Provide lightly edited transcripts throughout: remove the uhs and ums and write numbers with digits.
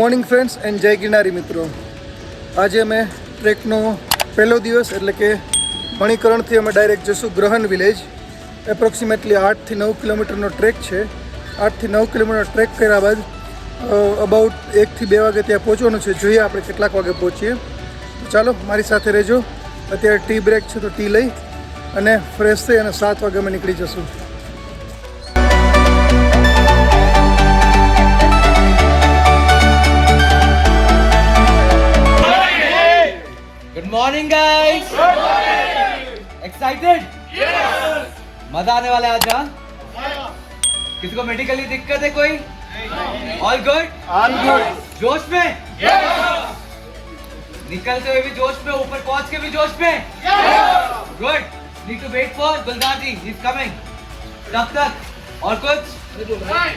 Morning friends and જય ગિરનારી મિત્રો. આજે અમે ટ્રેકનો પહેલો દિવસ એટલે કે મણિકરણથી અમે ડાયરેક્ટ જઈશું ગ્રહણ વિલેજ. એપ્રોક્સિમેટલી 8 થી 9 કિલોમીટરનો ટ્રેક છે. 8 થી 9 કિલોમીટર ટ્રેક કર્યા બાદ અબાઉટ 1 થી 2 વાગે ત્યાં પહોંચવાનું છે. જોઈએ આપણે કેટલાક વાગે પહોંચીએ. તો ચાલો મારી સાથે રહેજો. અત્યારે ટી બ્રેક છે તો ટી લઈ અને ફ્રેશ થઈ અને 7 વાગે અમે નીકળી જશું. Good morning guys. Good morning. Excited? Yes. मजा आने वाला है आज हाँ? किसी को मेडिकली दिक्कत है कोई? नहीं. All good? All good. जोश में? Yes. निकलते हुए भी जोश में, ऊपर पहुंच के भी जोश में? Yes. Good. Need to wait for Gulzar ji. He's coming. तब तक और कुछ? नहीं.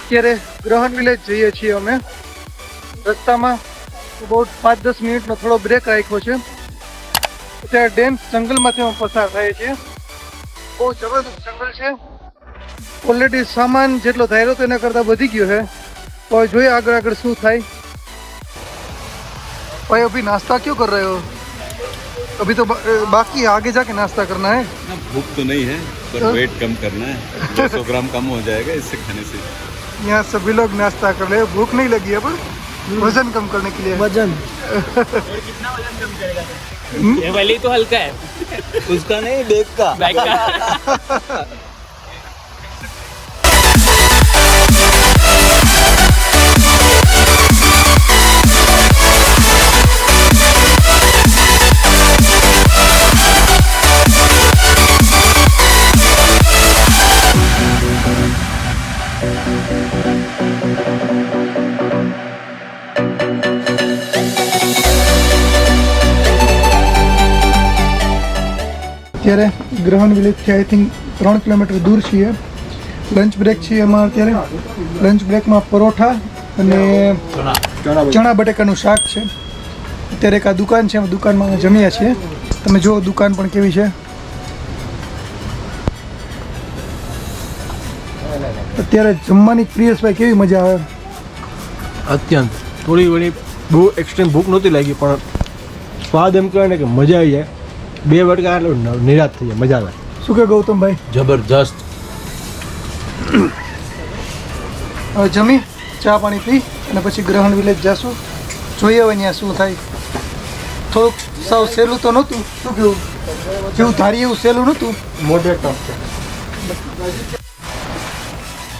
અત્યારે ગ્રહણ વિલેજ જઈએ છીએ અમે. રસ્તામાં અબાઉટ 5-10 મિનિટનો થોડો બ્રેક રાખ્યો છે. અત્યારે ડેન્સ જંગલમાંથી અમે પસાર થઈએ છીએ. બહુ જબરદસ્ત જંગલ છે. ઓલરેડી સામાન જેટલો ધાર્યો તો એના કરતાં વધી ગયો છે. તો હવે જોઈએ આગળ આગળ શું થાય. भाई अभी नाश्ता क्यों कर रहे हो? अभी तो बाकी है, आगे जाके नाश्ता करना है. भूख तो नहीं है पर वेट कम करना है. 200 ग्राम कम हो जाएगा इससे खाने से. यहाँ सभी लोग नाश्ता कर रहे हैं. भूख नहीं लगी है पर वजन कम करने के लिए. वजन कितना वजन कम करेगा? ये वाली तो हल्का है. उसका नहीं, बैग का. बैग का. અત્યારે ગ્રહણ વિલેજથી આઈ થિંક 3 કિલોમીટર દૂર છીએ. લંચ બ્રેક છે એમાં. અત્યારે લંચ બ્રેકમાં પરોઠા અને ચણા બટેકાનું શાક છે. અત્યારે એક આ દુકાન છે, દુકાનમાં અમે જમ્યા છીએ. તમે જુઓ દુકાન પણ કેવી છે. અત્યારે જમવાની પ્રિયેશભાઈ કેવી મજા આવે? અત્યંત થોડી ઘણી બહુ એક્સ્ટ્રીમ ભૂખ નહોતી લાગી પણ સ્વાદ એમ કહેવાય ને કે મજા આવી જાય. 2 વટકા એટલે નિરાશ થઈ જાય, મજા આવે. શું કે ગૌતમભાઈ? જબરજસ્ત. હવે જમી ચા પાણી પી અને પછી ગ્રહણ વિલેજ જશું. જોઈએ હવે ત્યાં શું થાય. થોડુંક સાવ સહેલું તો નહોતું. શું કેવું? જેવું ધારીએ એવું સહેલું નહોતું. મોડરેટ ટફ છે.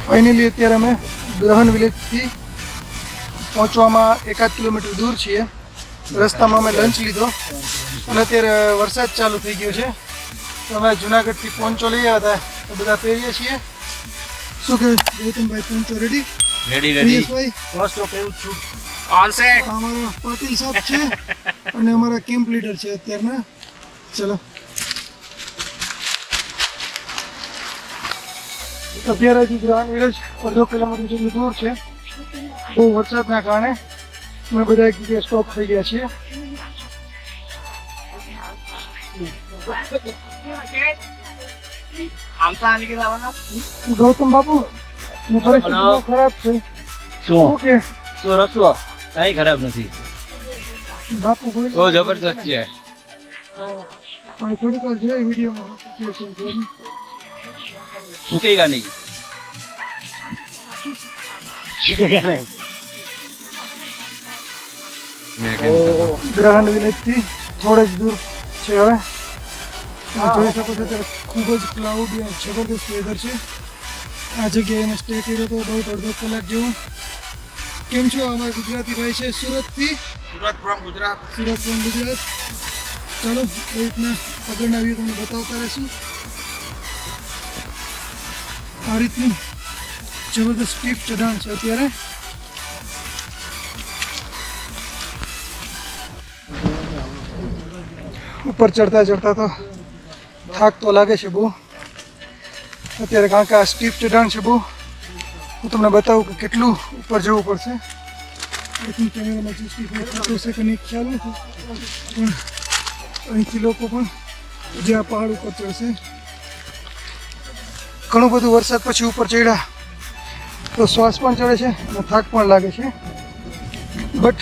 ફાઇનલી અત્યારે અમે ગ્રહણ વિલેજથી પહોંચવામાં 1 કિલોમીટર દૂર છીએ. રસ્તામાં અમે લંચ લીધો અને અત્યારે વરસાદ ચાલુ થઈ ગયો છે. અમે જુનાગઢથી પોન્ચો લઈ આવ્યા હતા તો બધા પહેરીએ છીએ. શું કે ગૌતમભાઈ, પોન્ચો રેડી? રેડી. ફર્સ્ટ ઓફ એવું છું. On set. અમારા પાટીલ સાહેબ છે અને અમારા કેમ્પ લીડર છે અત્યારના. ચલો અત્યારે હજી ગ્રહણ વિલેજ 2 કિલોમીટર જેટલું દૂર છે. બહુ વરસાદના કારણે અમે બધા એક જગ્યાએ સ્ટોપ થઈ ગયા છીએ. आमचा आने के लावा ગૌતમ બાપુ પરિસ્થિતિ બહુ ખરાબ છે. શું કે रसवा कहीं खराब नहीं. બાપુ કોઈ वो जबरदस्त है. થોડીક વાર જોઈએ વિડીયોમાં. रुकेगा नहीं. ગ્રહણ વિલેજથી થોડે જ દૂર છે. હવે તમે જોઈ શકો છો ત્યારે ખૂબ જ ક્લાઉડી અને જબરદસ્ત વેધર છે. આ જગ્યાએ અમે સ્ટે કર્યો હતો બહુ 1.5 કલાક જેવું. કેમ છો? અમારા ગુજરાતી ભાઈ છે સુરતથી. सूरत फ्रॉम गुजरात. સુરત from ગુજરાત. ચાલો એ રીતના આગળના વ્યૂ તમને બતાવતા રહીશું. આ રીતનું જબરદસ્ત સ્ટીપ ચઢાણ છે અત્યારે. ઉપર ચડતા ચડતા તો થાક તો લાગે છે બહુ અત્યારે, કારણ કે આ સ્ટીપ ચઢાણ છે બહુ. હું તમને બતાવું કે કેટલું ઉપર જવું પડશે. કેમેરામાં જસ્ટિફાઈ થતું હશે કે નહીં ખ્યાલ નથી, પણ અહીંથી લોકો પણ જે આ પહાડ ઉપર ચડશે. ઘણું બધું વરસાદ પછી ઉપર ચડ્યા તો શ્વાસ પણ ચડે છે અને થાક પણ લાગે છે, બટ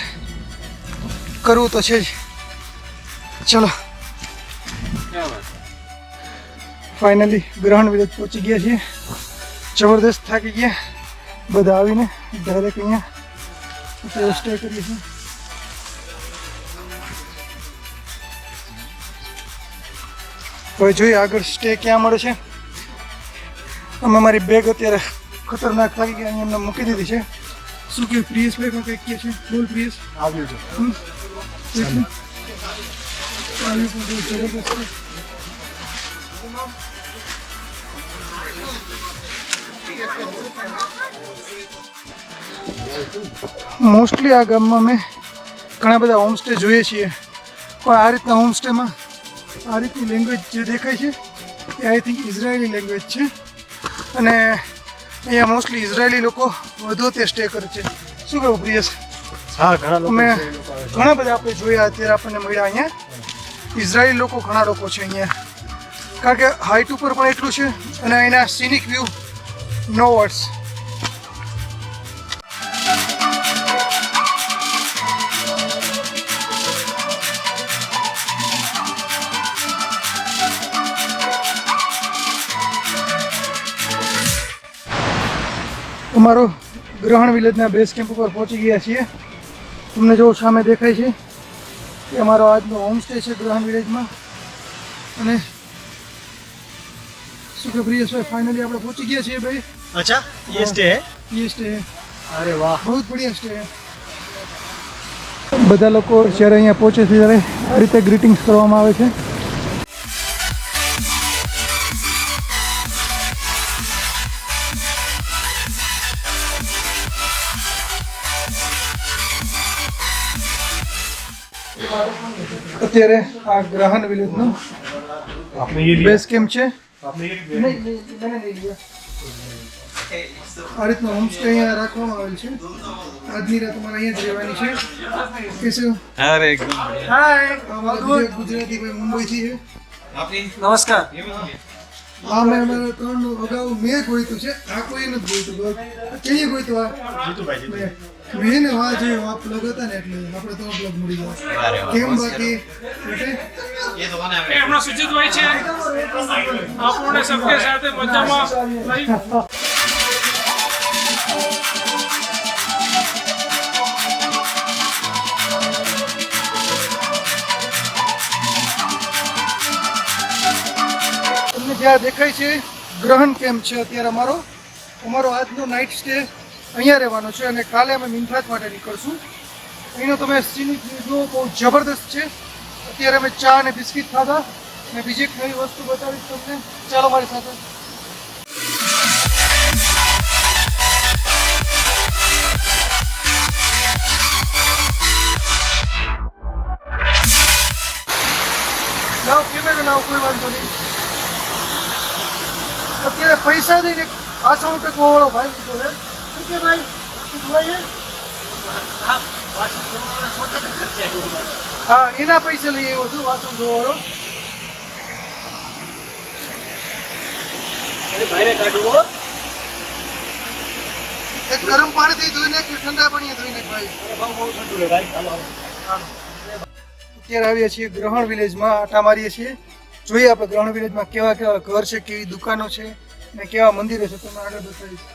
કરવું તો છે જ. ચલો, ફાઇનલી ગ્રહણ વિલેજ પહોંચી ગયા છીએ. જબરદસ્ત થાકી ગયા બધા આવીને. ડાયરેક્ટ અહીંયા અત્યારે સ્ટે કરીએ છીએ. હવે જોઈએ આગળ સ્ટે ક્યાં મળે છે. અમે મારી બેગ અત્યારે ખતરનાક થાકી ગયા અહીંયા એમને મૂકી દીધી છે. શું કે પ્રિયસભાઈ પણ કંઈક કહે છે? બોલ પ્રિયસ. આવ્યું છે આવ્યું પણ બહુ જબરદસ્ત છે. મોસ્ટલી આ ગામમાં મેં ઘણા બધા હોમસ્ટે જોઈએ છીએ, પણ આ રીતના હોમસ્ટેમાં આ રીતની લેંગ્વેજ જે દેખાય છે એ આઈ થિંક ઇઝરાયેલી લેંગ્વેજ છે, અને અહીંયા મોસ્ટલી ઇઝરાયેલી લોકો વધુ તે સ્ટે કરે છે. શું કહેવું પ્રિયસ? હા, ઘણા લોકો અમે ઘણા બધા આપણે જોયા અત્યારે આપણને મળ્યા અહીંયા. ઇઝરાયેલી લોકો ઘણા લોકો છે અહીંયા, કારણ કે હાઇટ ઉપર પણ એટલું છે અને અહીંના સિનિક વ્યૂ નો વર્ડ્સ. અમારો ગ્રહણ વિલેજના બેઝ કેમ્પ ઉપર પહોંચી ગયા છીએ. તમને જો સામે દેખાય છે કે અમારો આજનો હોમસ્ટે છે ગ્રહણ વિલેજમાં. અને શું કે પ્રિયસભાઈ, ફાઇનલી આપણે પહોંચી ગયા છીએ ભાઈ. अच्छा ये स्टे है. ये स्टे है. अरे वाह. બહુ બઢિયા સ્ટે है. બધા લોકો જ્યારે અહીંયા પહોંચે છે ત્યારે આ રીતે ગ્રીટિંગ્સ કરવામાં આવે છે. અત્યારે આ ગ્રહણ વિલેજનો બેઝ કેમ્પ છે. આ રીતનો હોમસ્ટે અહીંયા રાખવામાં આવેલ છે. આજની રાત તમારે અહીંયા જ રહેવાની છે. કેશવ? अरे एकदम હાય, અમારા ગુજરાતી ભાઈ મુંબઈથી છે. नमस्कार. આ મેં અમારા ત્રણ અગાઉ મેં ગોઈતું છે, આ કોઈ નથી ગોઈતું. કેઈએ ગોઈતું આ? મેં ને વાહ જોયું, આ પ્લગ હતા ને એટલે આપણે તો પ્લગ મળી ગયા. કેમ બાકી બેટે? એમનો સુજીતભાઈ છે, આપણને સબકે સાથે મજામાં લઈ. તમને જ્યાં દેખાય છે ગ્રહણ કેમ્પ છે અત્યારે અમારો આજનો નાઇટ સ્ટે અહીંયા રહેવાનો છે, અને કાલે અમે મિન્થાજ માટે નીકળશું. અહીંનો તમે સીનિક વ્યૂ બહુ જબરદસ્ત છે. અત્યારે અમે ચા અને બિસ્કિટ ખાધા અને બીજી એક નવી વસ્તુ બતાવીશ તમને. ચાલો મારી સાથે. લાવ કેમેરો લાવ, કોઈ વાંધો નહીં. અત્યારે પૈસા દઈને આ સાઉન્ડ વાળો ભાઈ લીધો છે. શું કે ભાઈ જોવાય છે? હા, એના પૈસા લઈ આવ્યો છું વાસણ ધોવાળો. એક ગરમ પાણીથી ધોઈને કે ઠંડા પાણીએ ધોઈને ભાઈ. અત્યારે આવ્યા છીએ ગ્રહણ વિલેજમાં, આટા મારીએ છીએ. જોઈએ આપણે ગ્રહણ વિલેજમાં કેવા કેવા ઘર છે, કેવી દુકાનો છે ને કેવા મંદિરો છે, તમને આગળ બતાવીશ.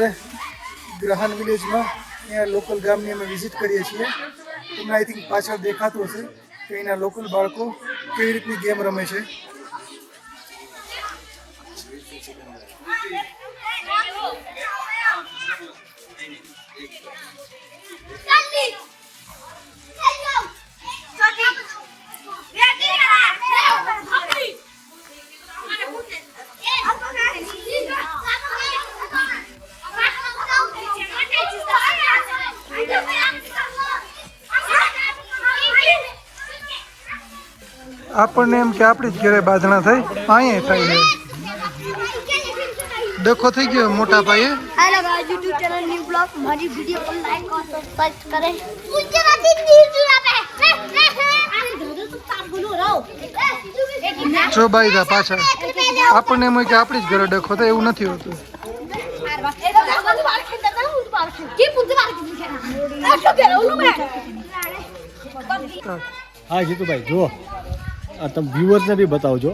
અત્યારે ગ્રહણ વિલેજમાં અહીંયા લોકલ ગામની અમે વિઝિટ કરીએ છીએ. તમને આઈ થિંક પાછળ દેખાતું હશે કે અહીંના લોકલ બાળકો કેવી રીતની ગેમ રમે છે. આપણને એમ કે આપણી જ ઘરે બાંધણા થઈ અહીંયા થાય ને ડખો થઈ ગયો મોટા પાયે. Hello guys YouTube channel new blog हमारी वीडियो को लाइक और सब्सक्राइब करें. गुजराती न्यूज़ पे अरे दादा तुम काम बोलो रहो. જો બાઈધા પાછા આપણને એમ હોય કે આપણી જ ઘરે ડખો થાય એવું નથી હોતું. હા જીતુભાઈ જુઓ આ તમે વ્યુઅર્સને બી બતાવજો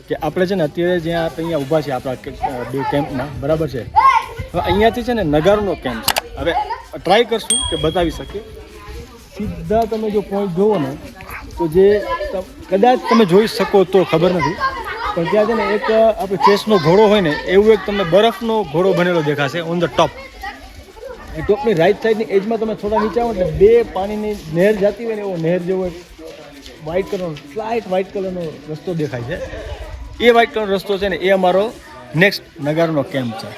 કે આપણે છે ને અત્યારે જ્યાં આપણે અહીંયા ઊભા છે આપણા બે કેમ્પમાં બરાબર છે. હવે અહીંયાથી છે ને નગારોનો કેમ્પ છે. હવે ટ્રાય કરશું કે બતાવી શકીએ. સીધા તમે જો પોઈન્ટ જોવો ને તો જે કદાચ તમે જોઈ શકો તો ખબર નથી પણ ત્યાં છે ને એક આપણે ચેસનો ઘોડો હોય ને એવું એક તમને બરફનો ઘોડો બનેલો દેખાશે ઓન ધ ટોપ. એ ટોપની રાઈટ સાઈડની એજમાં તમે થોડા નીચે આવો એટલે બે પાણીની નહેર જતી હોય ને એવો નહેર જેવો વ્હાઇટ કલરનો સ્લાઇટ વ્હાઇટ કલરનો રસ્તો દેખાય છે. એ વ્હાઇટ કલરનો રસ્તો છે ને એ અમારો નેક્સ્ટ નગારનો કેમ્પ છે.